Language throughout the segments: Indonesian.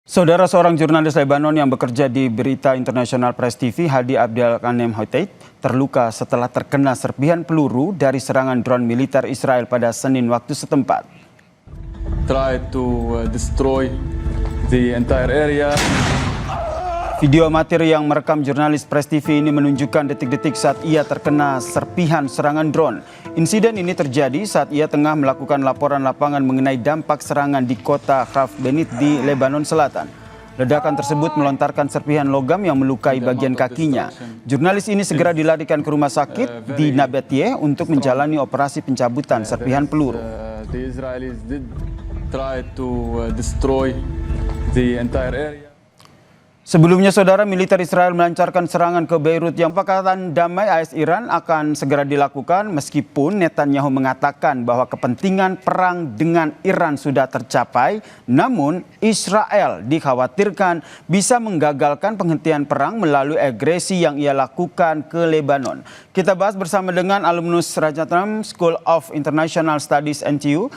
Saudara seorang jurnalis Lebanon yang bekerja di Berita Internasional Press TV, Hadi Abdelghanem Hotait, terluka setelah terkena serpihan peluru dari serangan drone militer Israel pada Senin waktu setempat. Tried to destroy the entire area. Video amatir yang merekam jurnalis Press TV ini menunjukkan detik-detik saat ia terkena serpihan serangan drone. Insiden ini terjadi saat ia tengah melakukan laporan lapangan mengenai dampak serangan di kota Khan Benit di Lebanon Selatan. Ledakan tersebut melontarkan serpihan logam yang melukai bagian kakinya. Jurnalis ini segera dilarikan ke rumah sakit di Nabatie untuk menjalani operasi pencabutan serpihan peluru. The Israelis did try to destroy the entire area. Sebelumnya, saudara, militer Israel melancarkan serangan ke Beirut. Yang kesepakatan damai AS Iran akan segera dilakukan meskipun Netanyahu mengatakan bahwa kepentingan perang dengan Iran sudah tercapai. Namun Israel dikhawatirkan bisa menggagalkan penghentian perang melalui agresi yang ia lakukan ke Lebanon. Kita bahas bersama dengan alumnus Rajatam School of International Studies NTU,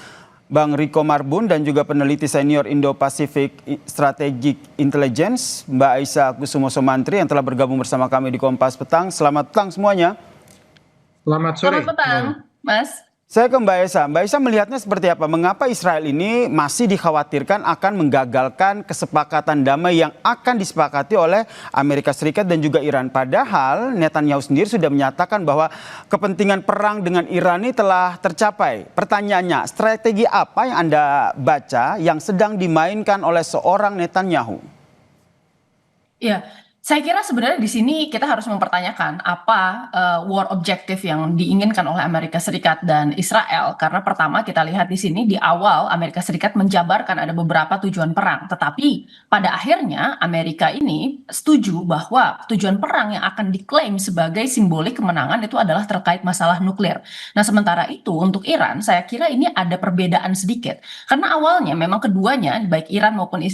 Bang Riko Marbun, dan juga peneliti senior Indo-Pacific Strategic Intelligence, Mbak Aisyah Kusumo Somantri, yang telah bergabung bersama kami di Kompas Petang. Selamat petang semuanya. Selamat sore. Selamat petang, Mas. Saya ke Mbak Aisyah. Mbak Aisyah melihatnya seperti apa? Mengapa Israel ini masih dikhawatirkan akan menggagalkan kesepakatan damai yang akan disepakati oleh Amerika Serikat dan juga Iran? Padahal Netanyahu sendiri sudah menyatakan bahwa kepentingan perang dengan Iran ini telah tercapai. Pertanyaannya, strategi apa yang Anda baca yang sedang dimainkan oleh seorang Netanyahu? Ya, saya kira sebenarnya di sini kita harus mempertanyakan apa war objective yang diinginkan oleh Amerika Serikat dan Israel. Karena pertama kita lihat di sini di awal Amerika Serikat menjabarkan ada beberapa tujuan perang. Tetapi pada akhirnya Amerika ini setuju bahwa tujuan perang yang akan diklaim sebagai simbolik kemenangan itu adalah terkait masalah nuklir. Nah, sementara itu untuk Iran saya kira ini ada perbedaan sedikit. Karena awalnya memang keduanya baik Iran maupun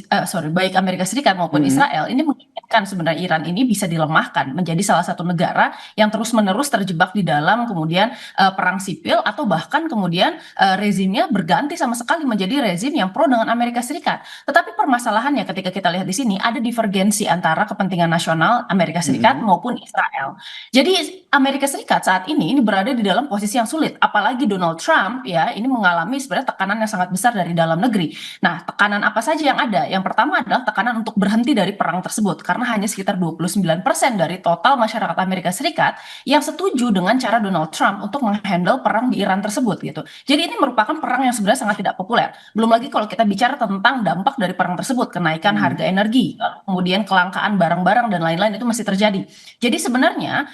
baik Amerika Serikat maupun Israel ini menginginkan sebenarnya Iran ini bisa dilemahkan menjadi salah satu negara yang terus-menerus terjebak di dalam kemudian perang sipil atau bahkan kemudian rezimnya berganti sama sekali menjadi rezim yang pro dengan Amerika Serikat. Tetapi permasalahannya ketika kita lihat di sini ada divergensi antara kepentingan nasional Amerika Serikat maupun Israel. Jadi Amerika Serikat saat ini berada di dalam posisi yang sulit, apalagi Donald Trump ya ini mengalami sebenarnya tekanan yang sangat besar dari dalam negeri. Nah, tekanan apa saja yang ada? Yang pertama adalah tekanan untuk berhenti dari perang tersebut karena hanya sekitar 29% dari total masyarakat Amerika Serikat yang setuju dengan cara Donald Trump untuk menghandle perang di Iran tersebut gitu. Jadi ini merupakan perang yang sebenarnya sangat tidak populer. Belum lagi kalau kita bicara tentang dampak dari perang tersebut, kenaikan harga energi, kemudian kelangkaan barang-barang dan lain-lain itu masih terjadi. Jadi sebenarnya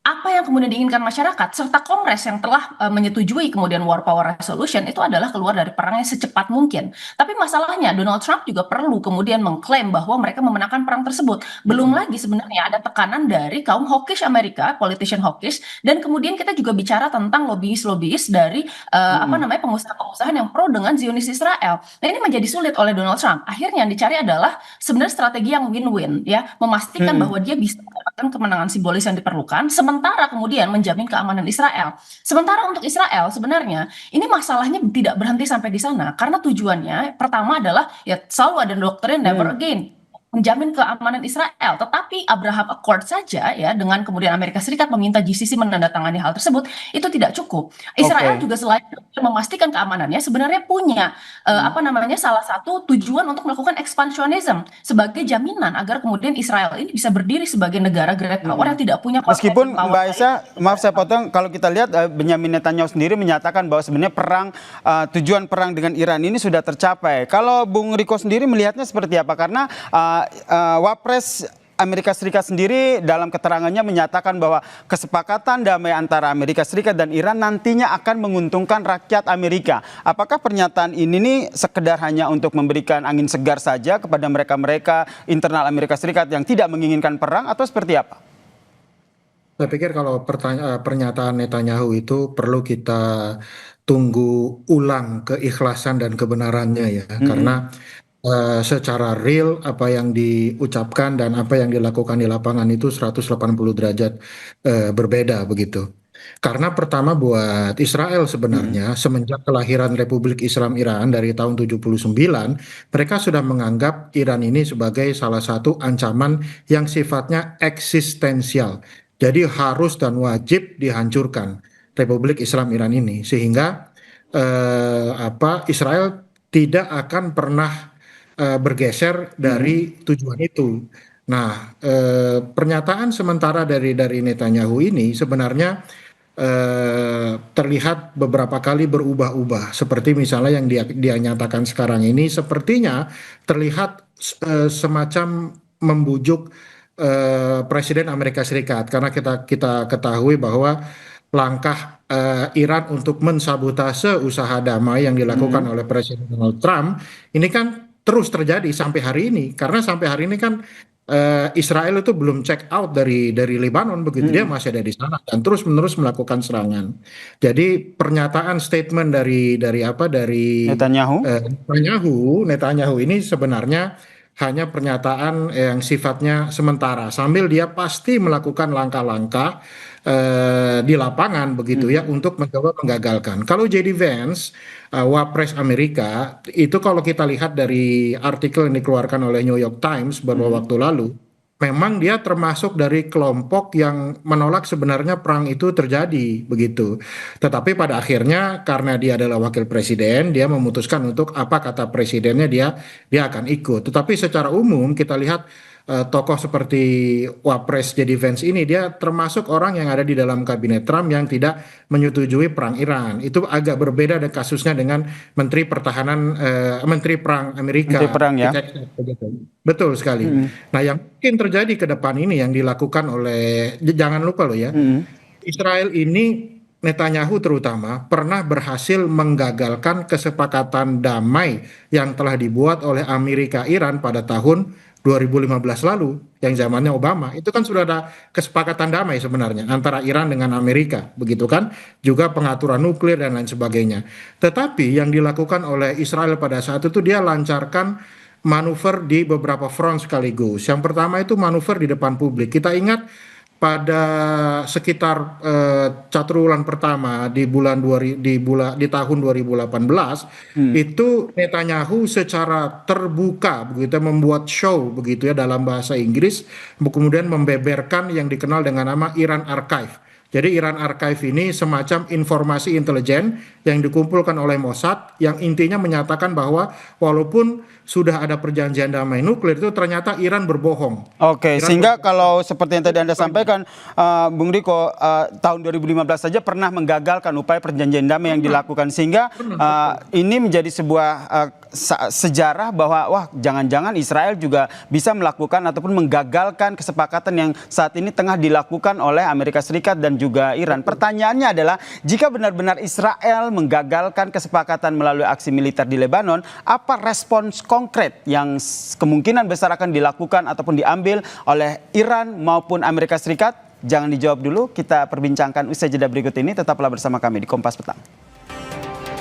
apa yang kemudian diinginkan masyarakat serta Kongres yang telah menyetujui kemudian War Power Resolution itu adalah keluar dari perangnya secepat mungkin. Tapi masalahnya Donald Trump juga perlu kemudian mengklaim bahwa mereka memenangkan perang tersebut. Belum lagi sebenarnya ada tekanan dari kaum hawkish Amerika, politician hawkish, dan kemudian kita juga bicara tentang lobbyis-lobbyis dari pengusaha-pengusaha yang pro dengan Zionis Israel. Dan ini menjadi sulit oleh Donald Trump. Akhirnya yang dicari adalah sebenarnya strategi yang win-win ya, memastikan bahwa dia bisa mendapatkan kemenangan simbolis yang diperlukan. Sementara kemudian menjamin keamanan Israel. Sementara untuk Israel sebenarnya ini masalahnya tidak berhenti sampai di sana karena tujuannya pertama adalah ya selalu ada doktrin never again, menjamin keamanan Israel. Tetapi Abraham Accord saja ya dengan kemudian Amerika Serikat meminta GCC menandatangani hal tersebut itu tidak cukup. Israel juga selain memastikan keamanannya sebenarnya punya salah satu tujuan untuk melakukan expansionism sebagai jaminan agar kemudian Israel ini bisa berdiri sebagai negara great power yang tidak punya Meskipun Mbak Aisyah, maaf saya potong, kalau kita lihat Benyamin Netanyahu sendiri menyatakan bahwa sebenarnya tujuan perang dengan Iran ini sudah tercapai. Kalau Bung Riko sendiri melihatnya seperti apa? Karena Wapres Amerika Serikat sendiri dalam keterangannya menyatakan bahwa kesepakatan damai antara Amerika Serikat dan Iran nantinya akan menguntungkan rakyat Amerika. Apakah pernyataan ini nih sekedar hanya untuk memberikan angin segar saja kepada mereka-mereka internal Amerika Serikat yang tidak menginginkan perang atau seperti apa? Saya pikir kalau pernyataan Netanyahu itu perlu kita tunggu ulang keikhlasan dan kebenarannya ya, karena secara real apa yang diucapkan dan apa yang dilakukan di lapangan itu 180 derajat berbeda begitu. Karena pertama buat Israel sebenarnya semenjak kelahiran Republik Islam Iran dari tahun 79, mereka sudah menganggap Iran ini sebagai salah satu ancaman yang sifatnya eksistensial. Jadi harus dan wajib dihancurkan Republik Islam Iran ini sehingga Israel tidak akan pernah bergeser dari tujuan itu. Nah, pernyataan sementara dari Netanyahu ini sebenarnya terlihat beberapa kali berubah-ubah. Seperti misalnya yang dia nyatakan sekarang ini sepertinya terlihat semacam membujuk Presiden Amerika Serikat karena kita ketahui bahwa langkah Iran untuk mensabotase usaha damai yang dilakukan oleh Presiden Donald Trump ini kan terus terjadi sampai hari ini karena sampai hari ini kan Israel itu belum check out dari Lebanon begitu dia masih ada di sana dan terus menerus melakukan serangan. Jadi pernyataan statement dari Netanyahu. Netanyahu ini sebenarnya hanya pernyataan yang sifatnya sementara sambil dia pasti melakukan langkah-langkah di lapangan begitu ya untuk mencoba menggagalkan. Kalau JD Vance, Wapres Amerika, itu kalau kita lihat dari artikel yang dikeluarkan oleh New York Times beberapa waktu lalu, memang dia termasuk dari kelompok yang menolak sebenarnya perang itu terjadi begitu. Tetapi pada akhirnya karena dia adalah wakil presiden, dia memutuskan untuk apa kata presidennya dia akan ikut. Tetapi secara umum kita lihat tokoh seperti Wapres JD Vance ini dia termasuk orang yang ada di dalam kabinet Trump yang tidak menyetujui perang Iran. Itu agak berbeda dengan kasusnya dengan Menteri Menteri Perang Amerika. Menteri Perang ya. Betul sekali. Nah, yang mungkin terjadi ke depan ini yang dilakukan oleh jangan lupa loh ya. Israel ini Netanyahu terutama pernah berhasil menggagalkan kesepakatan damai yang telah dibuat oleh Amerika Iran pada tahun 2015 lalu yang zamannya Obama itu kan sudah ada kesepakatan damai sebenarnya antara Iran dengan Amerika begitu kan juga pengaturan nuklir dan lain sebagainya. Tetapi yang dilakukan oleh Israel pada saat itu dia lancarkan manuver di beberapa front sekaligus. Yang pertama itu manuver di depan publik. Kita ingat pada sekitar caturwulan pertama di tahun 2018 itu Netanyahu secara terbuka begitu membuat show begitu ya dalam bahasa Inggris kemudian membeberkan yang dikenal dengan nama Iran Archive. Jadi Iran Archive ini semacam informasi intelijen yang dikumpulkan oleh Mossad yang intinya menyatakan bahwa walaupun sudah ada perjanjian damai nuklir itu ternyata Iran berbohong. Oke, sehingga kalau seperti yang tadi Anda sampaikan, Bung Riko, tahun 2015 saja pernah menggagalkan upaya perjanjian damai yang dilakukan. Sehingga ini menjadi sebuah sejarah bahwa wah jangan-jangan Israel juga bisa melakukan ataupun menggagalkan kesepakatan yang saat ini tengah dilakukan oleh Amerika Serikat dan juga Iran. Pertanyaannya adalah jika benar-benar Israel menggagalkan kesepakatan melalui aksi militer di Lebanon, apa respons konkret yang kemungkinan besar akan dilakukan ataupun diambil oleh Iran maupun Amerika Serikat? Jangan dijawab dulu, kita perbincangkan usai jeda berikut ini. Tetaplah bersama kami di Kompas Petang.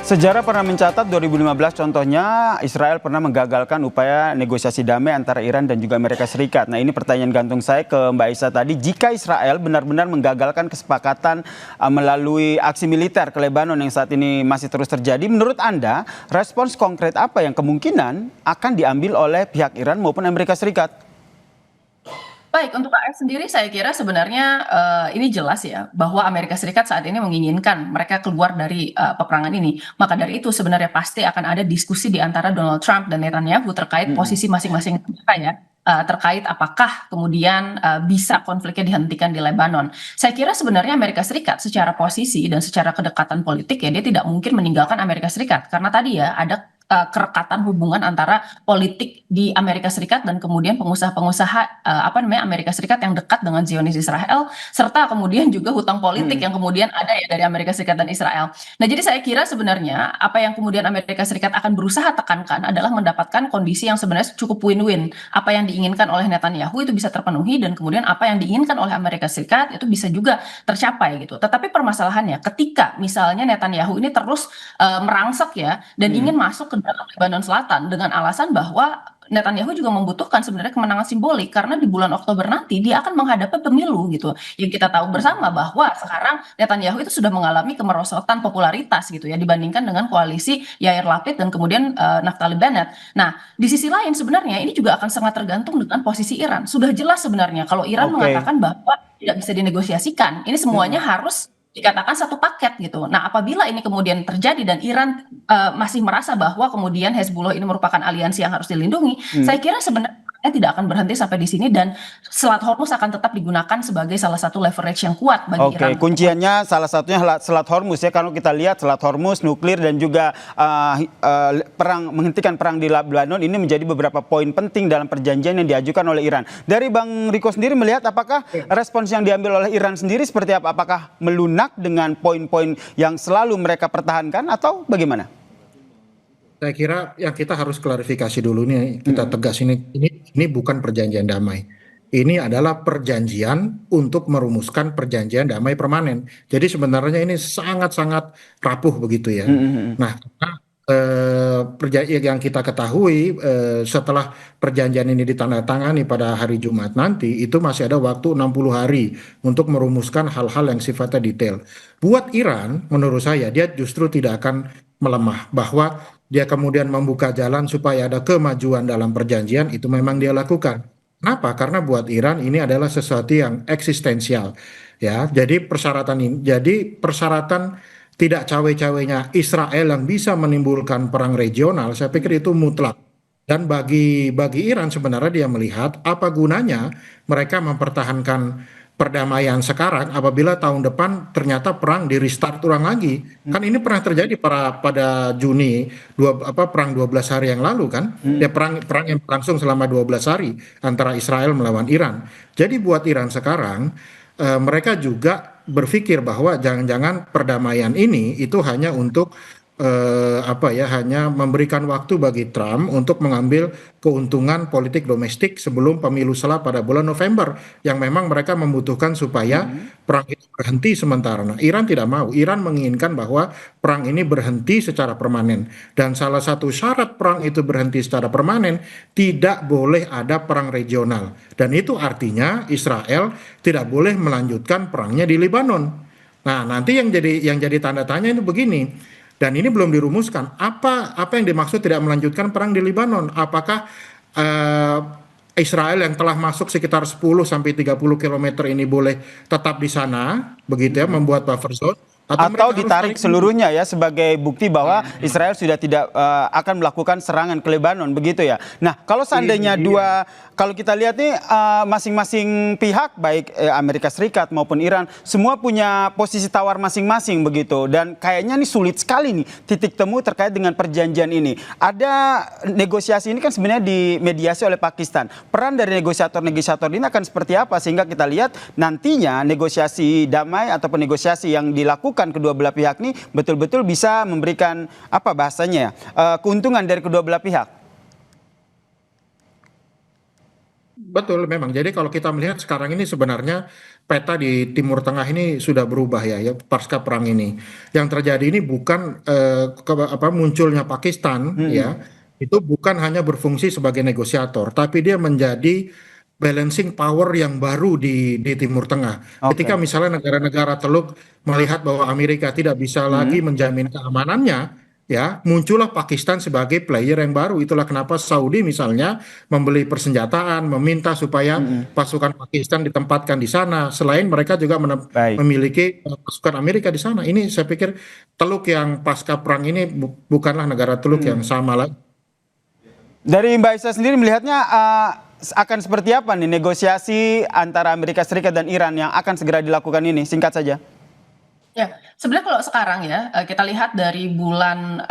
Sejarah pernah mencatat 2015 contohnya Israel pernah menggagalkan upaya negosiasi damai antara Iran dan juga Amerika Serikat. Nah ini pertanyaan gantung saya ke Mbak Isa tadi. Jika Israel benar-benar menggagalkan kesepakatan melalui aksi militer ke Lebanon yang saat ini masih terus terjadi, menurut Anda respons konkret apa yang kemungkinan akan diambil oleh pihak Iran maupun Amerika Serikat? Baik, untuk AS sendiri saya kira sebenarnya ini jelas ya bahwa Amerika Serikat saat ini menginginkan mereka keluar dari peperangan ini. Maka dari itu sebenarnya pasti akan ada diskusi di antara Donald Trump dan Netanyahu terkait posisi masing-masing mereka ya. Terkait apakah kemudian bisa konfliknya dihentikan di Lebanon. Saya kira sebenarnya Amerika Serikat secara posisi dan secara kedekatan politik ya dia tidak mungkin meninggalkan Amerika Serikat. Karena tadi ya ada kerekatan hubungan antara politik di Amerika Serikat dan kemudian pengusaha-pengusaha Amerika Serikat yang dekat dengan Zionis Israel serta kemudian juga hutang politik yang kemudian ada ya dari Amerika Serikat dan Israel. Nah, jadi saya kira sebenarnya apa yang kemudian Amerika Serikat akan berusaha tekankan adalah mendapatkan kondisi yang sebenarnya cukup win-win. Apa yang diinginkan oleh Netanyahu itu bisa terpenuhi dan kemudian apa yang diinginkan oleh Amerika Serikat itu bisa juga tercapai gitu. Tetapi permasalahannya ketika misalnya Netanyahu ini terus merangsek ya dan ingin masuk ke dalam Lebanon Selatan dengan alasan bahwa Netanyahu juga membutuhkan sebenarnya kemenangan simbolik karena di bulan Oktober nanti dia akan menghadapi pemilu gitu. Yang kita tahu bersama bahwa sekarang Netanyahu itu sudah mengalami kemerosotan popularitas gitu ya dibandingkan dengan koalisi Yair Lapid dan kemudian Naftali Bennett. Nah, di sisi lain sebenarnya ini juga akan sangat tergantung dengan posisi Iran. Sudah jelas sebenarnya kalau Iran Oke. mengatakan bahwa tidak bisa dinegosiasikan, ini semuanya harus dikatakan satu paket gitu. Nah, apabila ini kemudian terjadi dan Iran masih merasa bahwa kemudian Hezbollah ini merupakan aliansi yang harus dilindungi, saya kira sebenarnya tidak akan berhenti sampai di sini dan Selat Hormuz akan tetap digunakan sebagai salah satu leverage yang kuat bagi Oke, Iran. kunciannya salah satunya Selat Hormuz ya. Kalau kita lihat Selat Hormuz, nuklir dan juga menghentikan perang di Lebanon ini menjadi beberapa poin penting dalam perjanjian yang diajukan oleh Iran. Dari Bang Riko sendiri melihat apakah respons yang diambil oleh Iran sendiri seperti apa? Apakah melunak dengan poin-poin yang selalu mereka pertahankan atau bagaimana? Saya kira yang kita harus klarifikasi dulu nih, kita tegas ini bukan perjanjian damai. Ini adalah perjanjian untuk merumuskan perjanjian damai permanen. Jadi sebenarnya ini sangat-sangat rapuh begitu ya. Nah, yang kita ketahui setelah perjanjian ini ditandatangani pada hari Jumat nanti, itu masih ada waktu 60 hari untuk merumuskan hal-hal yang sifatnya detail. Buat Iran, menurut saya, dia justru tidak akan melemah. Bahwa dia kemudian membuka jalan supaya ada kemajuan dalam perjanjian, itu memang dia lakukan. Kenapa? Karena buat Iran ini adalah sesuatu yang eksistensial. Ya, jadi persyaratan tidak cawe-cawenya Israel yang bisa menimbulkan perang regional, saya pikir itu mutlak. Dan bagi Iran sebenarnya dia melihat apa gunanya mereka mempertahankan perdamaian sekarang apabila tahun depan ternyata perang di restart ulang lagi. Kan ini pernah terjadi pada Juni perang 12 hari yang lalu kan. Ya perang yang berlangsung selama 12 hari antara Israel melawan Iran. Jadi buat Iran sekarang mereka juga berpikir bahwa jangan-jangan perdamaian ini itu hanya untuk hanya memberikan waktu bagi Trump untuk mengambil keuntungan politik domestik sebelum pemilu sela pada bulan November yang memang mereka membutuhkan supaya perang itu berhenti sementara. Nah, Iran tidak mau. Iran menginginkan bahwa perang ini berhenti secara permanen dan salah satu syarat perang itu berhenti secara permanen tidak boleh ada perang regional dan itu artinya Israel tidak boleh melanjutkan perangnya di Lebanon. Nah, nanti yang jadi tanda tanya itu begini. Dan ini belum dirumuskan. Apa yang dimaksud tidak melanjutkan perang di Lebanon? Apakah Israel yang telah masuk sekitar 10 sampai 30 km ini boleh tetap di sana, begitu ya, membuat buffer zone? Atau ditarik seluruhnya ya sebagai bukti bahwa Israel sudah tidak akan melakukan serangan ke Lebanon begitu ya. Nah, kalau seandainya kalau kita lihat nih masing-masing pihak baik Amerika Serikat maupun Iran semua punya posisi tawar masing-masing begitu dan kayaknya nih sulit sekali nih titik temu terkait dengan perjanjian ini. Ada negosiasi ini kan sebenarnya dimediasi oleh Pakistan. Peran dari negosiator-negosiator ini akan seperti apa sehingga kita lihat nantinya negosiasi damai ataupun negosiasi yang dilakukan kedua belah pihak ini betul-betul bisa memberikan apa bahasanya keuntungan dari kedua belah pihak. Betul memang. Jadi kalau kita melihat sekarang ini sebenarnya peta di Timur Tengah ini sudah berubah ya pasca perang ini. Yang terjadi ini bukan munculnya Pakistan ya. Itu bukan hanya berfungsi sebagai negosiator, tapi dia menjadi balancing power yang baru di Timur Tengah. Ketika misalnya negara-negara Teluk melihat bahwa Amerika tidak bisa lagi menjamin keamanannya, ya muncullah Pakistan sebagai player yang baru. Itulah kenapa Saudi misalnya membeli persenjataan, meminta supaya pasukan Pakistan ditempatkan di sana. Selain mereka juga memiliki pasukan Amerika di sana. Ini saya pikir Teluk yang pasca perang ini bukanlah negara Teluk yang sama lagi. Dari Mbak Isa sendiri melihatnya akan seperti apa nih negosiasi antara Amerika Serikat dan Iran yang akan segera dilakukan ini? Singkat saja. Ya, sebenarnya kalau sekarang ya kita lihat dari bulan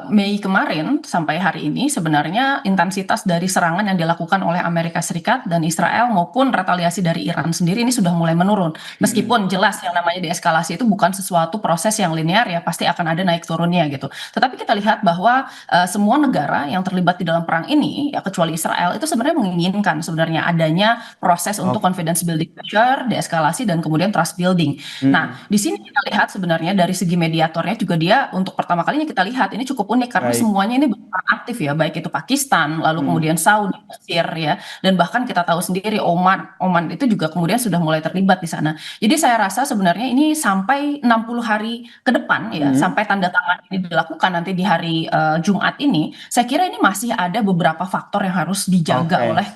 Mei kemarin sampai hari ini sebenarnya intensitas dari serangan yang dilakukan oleh Amerika Serikat dan Israel maupun retaliasi dari Iran sendiri ini sudah mulai menurun. Meskipun jelas yang namanya deeskalasi itu bukan sesuatu proses yang linear ya, pasti akan ada naik turunnya gitu. Tetapi kita lihat bahwa semua negara yang terlibat di dalam perang ini ya kecuali Israel itu sebenarnya menginginkan sebenarnya adanya proses untuk confidence building pressure, deeskalasi dan kemudian trust building. Nah, di sini kita lihat sebenarnya sebenarnya dari segi mediatornya juga dia untuk pertama kalinya kita lihat ini cukup unik karena Baik. semuanya ini berperan aktif ya, baik itu Pakistan, lalu kemudian Saudi, Mesir ya, dan bahkan kita tahu sendiri Oman itu juga kemudian sudah mulai terlibat di sana. Jadi saya rasa sebenarnya ini sampai 60 hari ke depan ya, sampai tanda tangan ini dilakukan nanti di hari Jumat ini, saya kira ini masih ada beberapa faktor yang harus dijaga Oke. oleh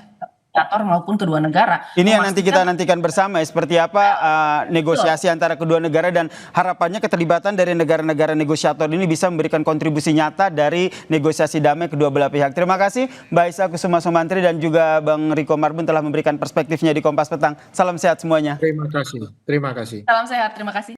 mediator maupun kedua negara. Ini yang nanti kita Memastikan nantikan bersama ya, seperti apa negosiasi antara kedua negara dan harapannya keterlibatan dari negara-negara negosiator ini bisa memberikan kontribusi nyata dari negosiasi damai kedua belah pihak. Terima kasih Mbak Aisyah Kusuma Sumantri dan juga Bang Riko Marbun telah memberikan perspektifnya di Kompas Petang. Salam sehat semuanya. Terima kasih. Terima kasih. salam sehat, terima kasih.